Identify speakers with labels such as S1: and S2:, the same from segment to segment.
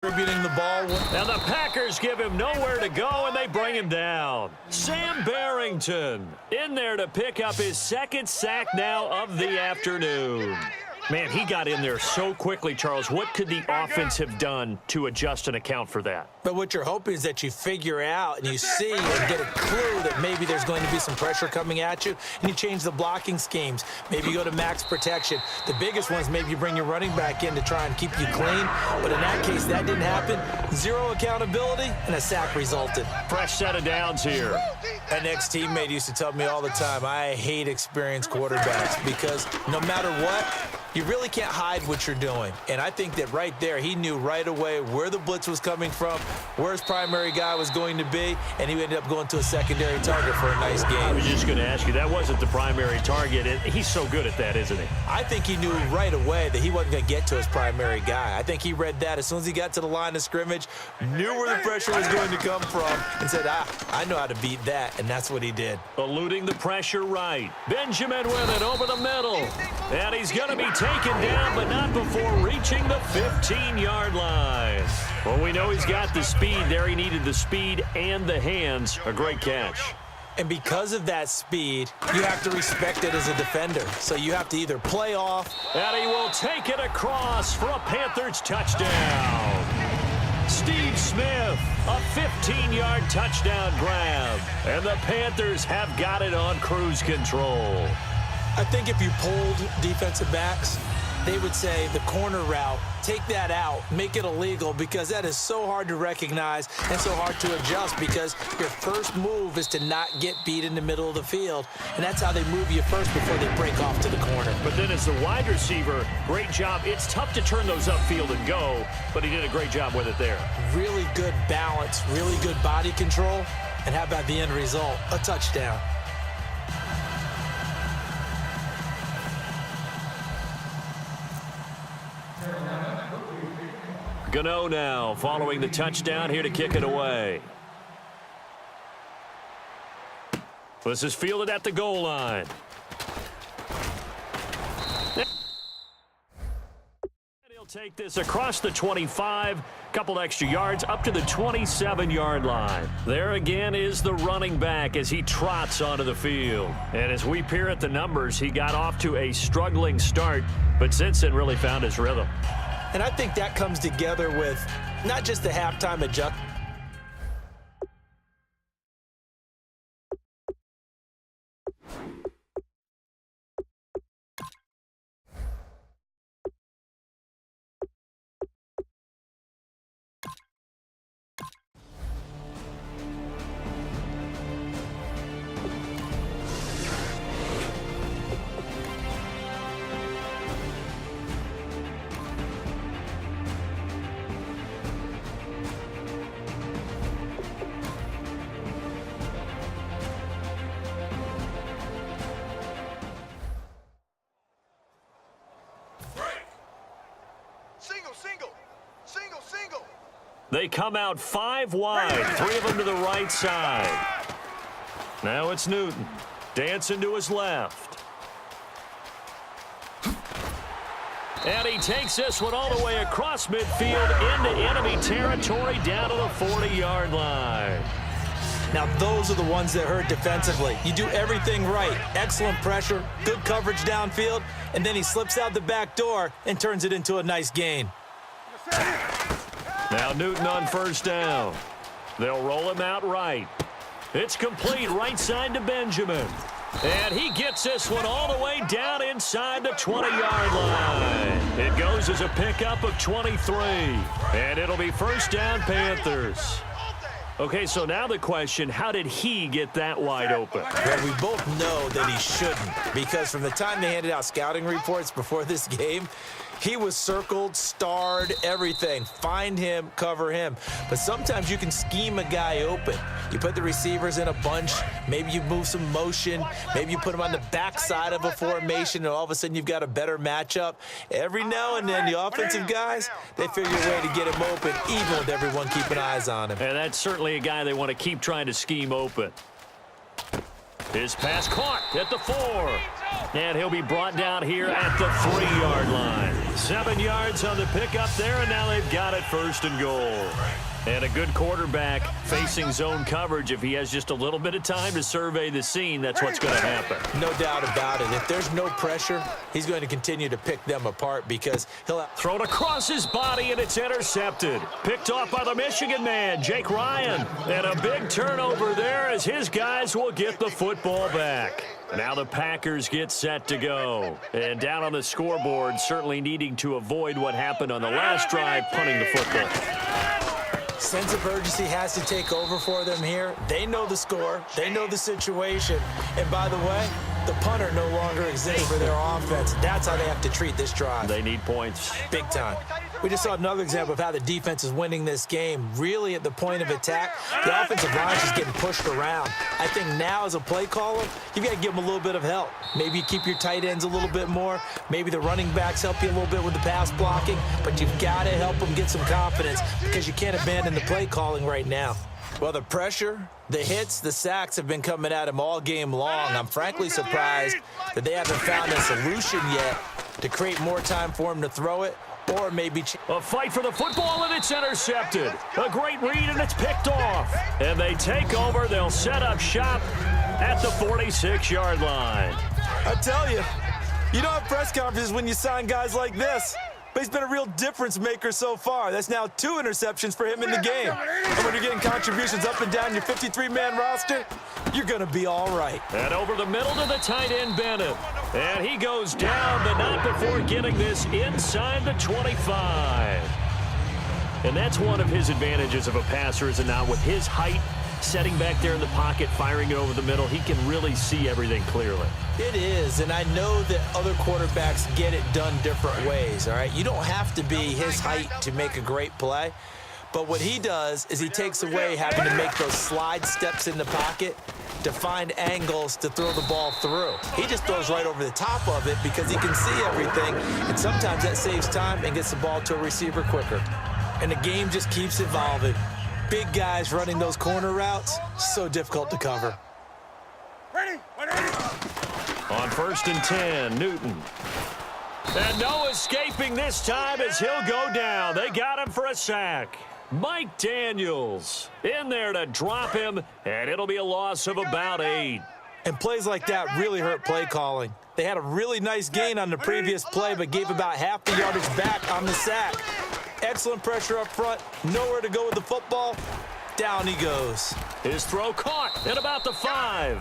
S1: Distributing the ball.
S2: And the Packers give him nowhere to go, and they bring him down. Sam Barrington in there to pick up his second sack now of the afternoon. Man, he got in there so quickly, Charles. What could the offense have done to adjust and account for that?
S1: But what you're hoping is that you figure out and you see and get a clue that maybe there's going to be some pressure coming at you, and you change the blocking schemes. Maybe you go to max protection. The biggest one is maybe you bring your running back in to try and keep you clean. But in that case, that didn't happen. Zero accountability, and a sack resulted.
S2: Fresh set of downs here.
S1: An ex-teammate used to tell me all the time, I hate experienced quarterbacks because no matter what, you really can't hide what you're doing. And I think that right there, he knew right away where the blitz was coming from, where his primary guy was going to be, and he ended up going to a secondary target for a nice game.
S2: I was just going to ask you, that wasn't the primary target. He's so good at that, isn't he?
S1: I think he knew right away that he wasn't going to get to his primary guy. I think he read that as soon as he got to the line of scrimmage, knew where the pressure was going to come from, and said, I know how to beat that, and that's what he did.
S2: Eluding the pressure right. Benjamin with it over the middle. And he's going to be taken down, but not before reaching the 15-yard line. Well, we know he's got the speed there. He needed the speed and the hands. A great catch.
S1: And because of that speed, you have to respect it as a defender. So you have to either play off.
S2: And he will take it across for a Panthers touchdown. Steve Smith, a 15-yard touchdown grab. And the Panthers have got it on cruise control.
S1: I think if you polled defensive backs, they would say the corner route, take that out, make it illegal, because that is so hard to recognize and so hard to adjust, because your first move is to not get beat in the middle of the field, and that's how they move you first before they break off to the corner.
S2: But then as the wide receiver, great job. It's tough to turn those upfield and go, but he did a great job with it there.
S1: Really good balance, really good body control, and how about the end result? A touchdown.
S2: Gano now following the touchdown here to kick it away. This is fielded at the goal line. He'll take this across the 25, couple extra yards up to the 27-yard line. There again is the running back as he trots onto the field. And as we peer at the numbers, he got off to a struggling start, but since then really found his rhythm.
S1: And I think that comes together with not just the halftime adjustment.
S2: They come out 5 wide, 3 of them to the right side. Now it's Newton, dancing to his left. And he takes this one all the way across midfield into enemy territory down to the 40-yard line.
S1: Now, those are the ones that hurt defensively. You do everything right. Excellent pressure, good coverage downfield, and then he slips out the back door and turns it into a nice gain.
S2: Now Newton on first down. They'll roll him out right. It's complete right side to Benjamin. And he gets this one all the way down inside the 20-yard line. It goes as a pickup of 23. And it'll be first down Panthers. Okay, so now the question, how did he get that wide open?
S1: Well, we both know that he shouldn't, because from the time they handed out scouting reports before this game, he was circled, starred, everything. Find him, cover him. But sometimes you can scheme a guy open. You put the receivers in a bunch. Maybe you move some motion. Maybe you put them on the backside of a formation, and all of a sudden you've got a better matchup. Every now and then, the offensive guys, they figure a way to get him open, even with everyone keeping eyes on him.
S2: And that's certainly a guy they want to keep trying to scheme open. His pass caught at the 4. And he'll be brought down here at the 3-yard line. 7 yards on the pickup there, and now they've got it 1st and goal. And a good quarterback facing zone coverage. If he has just a little bit of time to survey the scene, that's what's going to happen.
S1: No doubt about it. If there's no pressure, he's going to continue to pick them apart because he'll
S2: throw it across his body, and it's intercepted. Picked off by the Michigan man, Jake Ryan. And a big turnover there as his guys will get the football back. Now the Packers get set to go. And down on the scoreboard, certainly needing to avoid what happened on the last drive, punting the football.
S1: Sense of urgency has to take over for them here. They know the score. They know the situation. And by the way, the punter no longer exists for their offense. That's how they have to treat this drive.
S2: They need points.
S1: Big time. We just saw another example of how the defense is winning this game. Really at the point of attack, the offensive line is just getting pushed around. I think now as a play caller, you've got to give them a little bit of help. Maybe you keep your tight ends a little bit more. Maybe the running backs help you a little bit with the pass blocking. But you've got to help them get some confidence because you can't abandon the play calling right now. Well, the pressure, the hits, the sacks have been coming at him all game long. I'm frankly surprised that they haven't found a solution yet to create more time for him to throw it. Or maybe
S2: a fight for the football, and it's intercepted. A great read, and it's picked off. And they take over. They'll set up shop at the 46-yard line.
S1: I tell you, you don't have press conferences when you sign guys like this. But he's been a real difference maker so far. That's now 2 interceptions for him in the game. And when you're getting contributions up and down your 53-man roster, you're going to be all right.
S2: And over the middle to the tight end, Bennett. And he goes down, but not before getting this inside the 25. And that's one of his advantages of a passer, is it not? With his height, setting back there in the pocket, firing it over the middle, he can really see everything clearly.
S1: It is, and I know that other quarterbacks get it done different ways, all right? You don't have to be his height to make a great play, but what he does is he takes away having to make those slide steps in the pocket to find angles to throw the ball through. He just throws right over the top of it because he can see everything, and sometimes that saves time and gets the ball to a receiver quicker. And the game just keeps evolving. Big guys running those corner routes, so difficult to cover.
S2: On 1st and 10, Newton. And no escaping this time as he'll go down. They got him for a sack. Mike Daniels in there to drop him, and it'll be a loss of about 8.
S1: And plays like that really hurt play calling. They had a really nice gain on the previous play, but gave about half the yardage back on the sack. Excellent pressure up front, nowhere to go with the football. Down he goes.
S2: His throw caught at about the 5.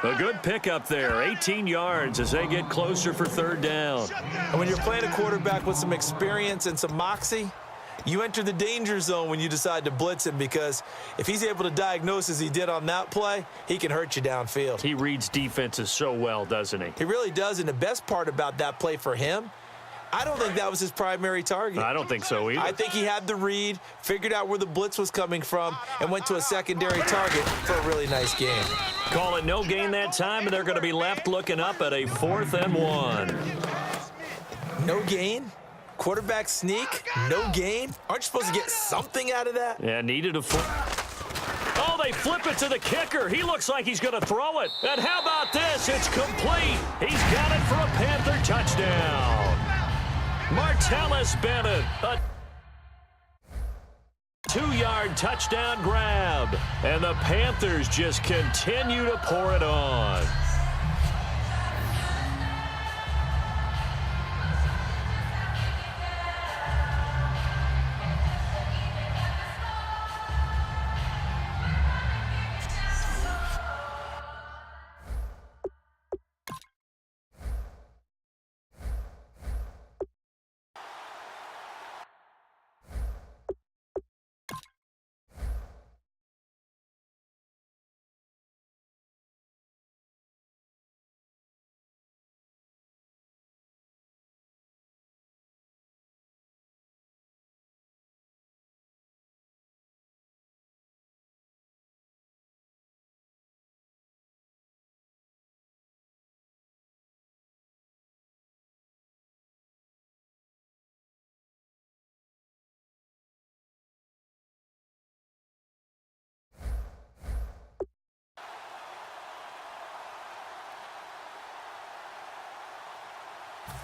S2: A good pickup there, 18 yards as they get closer for 3rd down.
S1: And when you're playing a quarterback with some experience and some moxie, you enter the danger zone when you decide to blitz him, because if he's able to diagnose as he did on that play, he can hurt you downfield.
S2: He reads defenses so well, doesn't he?
S1: He really does, and the best part about that play for him, I don't think that was his primary target.
S2: I don't think so either.
S1: I think he had the read, figured out where the blitz was coming from, and went to a secondary target for a really nice game.
S2: Call it no gain that time, and they're going to be left looking up at a 4th and 1.
S1: No gain? Quarterback sneak? No gain? Aren't you supposed to get something out of that?
S2: Yeah, needed a flip. Oh, they flip it to the kicker. He looks like he's going to throw it. And how about this? It's complete. He's got it for a Panther touchdown. Martellus Bennett, a 2-yard touchdown grab. And the Panthers just continue to pour it on.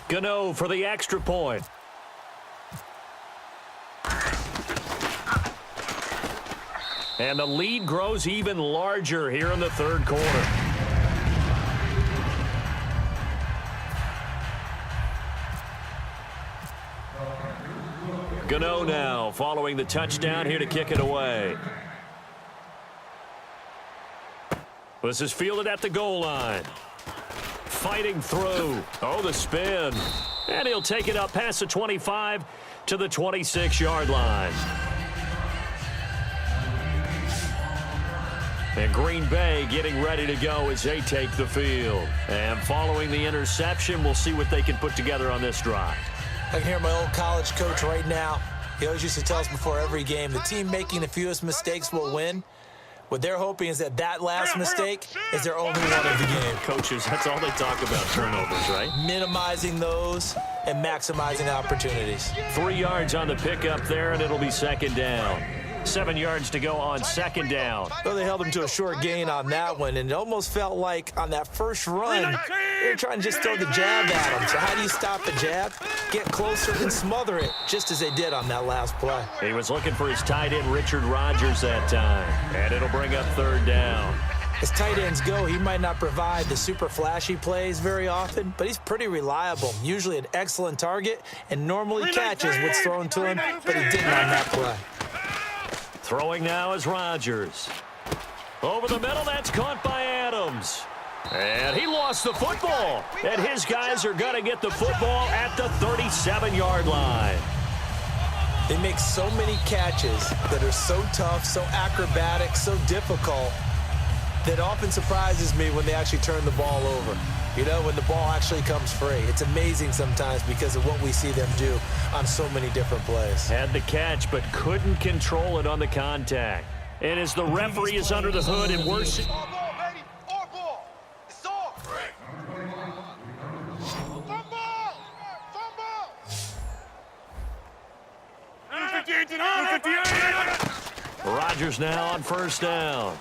S2: Gano for the extra point. And the lead grows even larger here in the third quarter. Gano now following the touchdown here to kick it away. This is fielded at the goal line. Fighting through. Oh, the spin. And he'll take it up past the 25 to the 26-yard line. And Green Bay getting ready to go as they take the field. And following the interception, we'll see what they can put together on this drive.
S1: I can hear my old college coach right now. He always used to tell us before every game, the team making the fewest mistakes will win. What they're hoping is that last mistake is their only one of the game.
S2: Coaches, that's all they talk about, turnovers, right?
S1: Minimizing those and maximizing opportunities.
S2: 3 yards on the pickup there, and it'll be second down. 7 yards to go on second down.
S1: Well, they held him to a short gain on that one, and it almost felt like on that first run, they were trying to just throw the jab at him. So how do you stop a jab? Get closer and smother it, just as they did on that last play.
S2: He was looking for his tight end, Richard Rodgers, that time, and it'll bring up third down.
S1: As tight ends go, he might not provide the super flashy plays very often, but he's pretty reliable, usually an excellent target, and normally catches what's thrown to him, but he didn't on that play.
S2: Throwing now is Rodgers. Over the middle, that's caught by Adams. And he lost the football. And his guys are going to get the football at the 37-yard line.
S1: They make so many catches that are so tough, so acrobatic, so difficult, that often surprises me when they actually turn the ball over. You know, when the ball actually comes free. It's amazing sometimes because of what we see them do on so many different plays.
S2: Had the catch, but couldn't control it on the contact. And as the referee is under the hood and we're... Rodgers now on first down.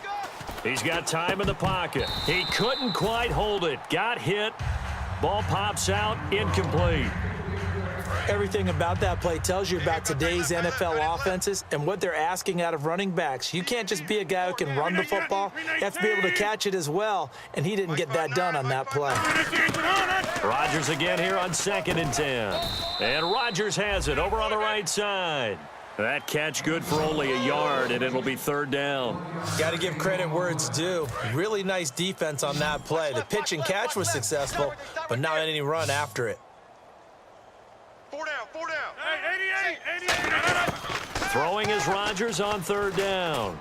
S2: He's got time in the pocket. He couldn't quite hold it. Got hit. Ball pops out. Incomplete.
S1: Everything about that play tells you about today's NFL offenses and what they're asking out of running backs. You can't just be a guy who can run the football. You have to be able to catch it as well, and he didn't get that done on that play.
S2: Rodgers again here on 2nd and 10. And Rodgers has it over on the right side. That catch good for only a yard, and it'll be third down.
S1: Got to give credit where it's due. Really nice defense on that play. The pitch and catch was successful, but not any run after it.
S3: 4 down. Hey, 88.
S2: Throwing is Rodgers on third down.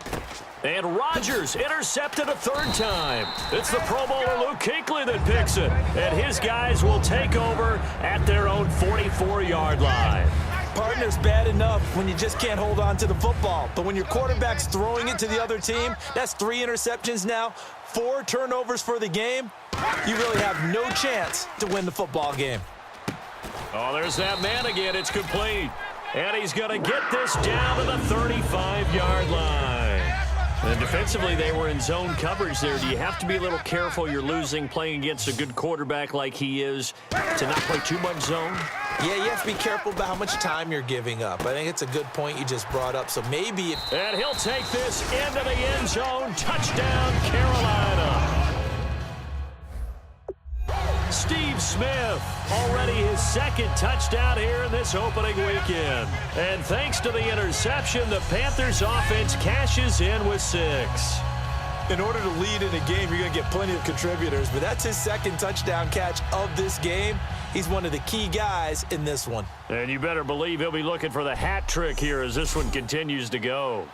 S2: And Rodgers intercepted a third time. It's the Pro Bowler Luke Kuechly that picks it. And his guys will take over at their own 44-yard line.
S1: Partner's bad enough when you just can't hold on to the football. But when your quarterback's throwing it to the other team, that's 3 interceptions now, 4 turnovers for the game. You really have no chance to win the football game.
S2: Oh, there's that man again. It's complete. And he's going to get this down to the 35-yard line. And defensively, they were in zone coverage there. Do you have to be a little careful? You're losing playing against a good quarterback like he is to not play too much zone?
S1: Yeah, you have to be careful about how much time you're giving up. I think it's a good point you just brought up. So maybe...
S2: And he'll take this into the end zone. Touchdown, Carolina. Steve Smith, already his 2nd touchdown here in this opening weekend. And thanks to the interception, the Panthers offense cashes in with 6.
S1: In order to lead in a game, you're going to get plenty of contributors, but that's his 2nd touchdown catch of this game. He's one of the key guys in this one.
S2: And you better believe he'll be looking for the hat trick here as this one continues to go.